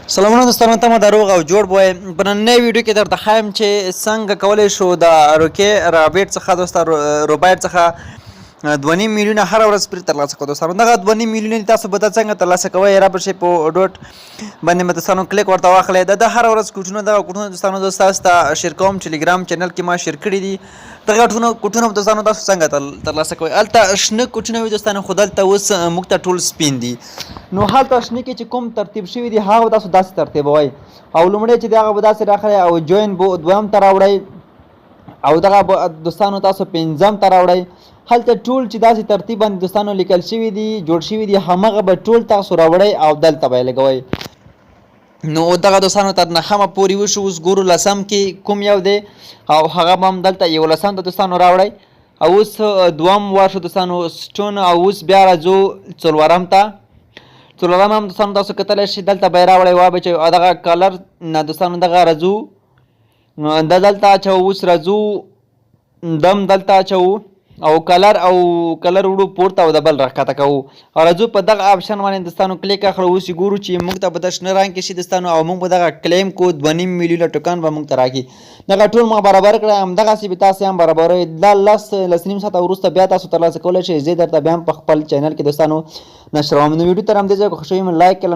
سلامونه دوستانو، ته مو د روغ او جوړ بوی په نننۍ ویډیو کې درته ښایم چې څنګه کولی شو د روکې رابیټ څخه دوسته روبایټ څخه 2.5 میلیونه هر ورځ پرې ترلاسه کړو دوستانو. دغه 2.5 میلیونه تاسو به دا څنګه ترلاسه کوئ؟ رابرشئ په ډوټ باندې به دوستانو کلیک ورته واخلئ. د هر ورځ کوټونه دغه کوټونه دوستانو زه ستاسو ته شیر کوم. ټلیګرام چینل کې ما شیر کړي دي. دغه کوټونه به دوستانو تاسو څنګه ترلاسه کوئ؟ هلته شنه کوټونه وي دوستانو، خو دلته اوس موږ ته ټول سپین دي. نو هلته شنه کې چې کوم ترتیب شوي دي هغه به تاسو داسې ترتیبوئ، او لومړی چې دی هغه به داسې راخلئ او جوین به دویم ته راوړئ، او دغه به دوستانو تاسو پنځم ته راوړئ. هلته ټول چې داسې ترتیب باندې دوستانو لیکل شوي دي، جوړ شوي دي، همغه به ټول تاسو راوړئ او دلته به یې لګوئ. نو دغه دوستانو تر نهمه پورې وشو. اوس ګورو لسم کې کوم یو دی، او هغه به هم دلته 11 ته دوستانو راوړئ. او اوس دوم وار شو دوستانو سټون، او اوس بیا راځو څلورم ته. څلورم هم دوستانو تاسو کتلی شئ، دلته به یې راوړئ وابچوئ، او دغه کلر نه دوستانو دغه راځو دا دلته اچوو. اوس راځو دم دلته اچوو، او کلر وړو پورته او د بل راښکته کوو، او راځو په دغه آپشن باندې دوستانو کلیک اخلو. اوس یې ګورو چې موږ ته به د شنه رنګ کې شي دوستانو، او موږ به دغه کلیم کو 2.5 میلیونه ټوکن به موږ ته راکړي. دغه ټول ما برابر کړی، همدغسې به تاسې هم برابروئ. دا لس نیم ساعته وروسته بیا تاسو ترلاسه کولی شئ. زه درته بیا هم په خپل چینل کې دوستانو نشروم. نو ویډیو تر همدې ځایه که خوښوي مې لایک کړه.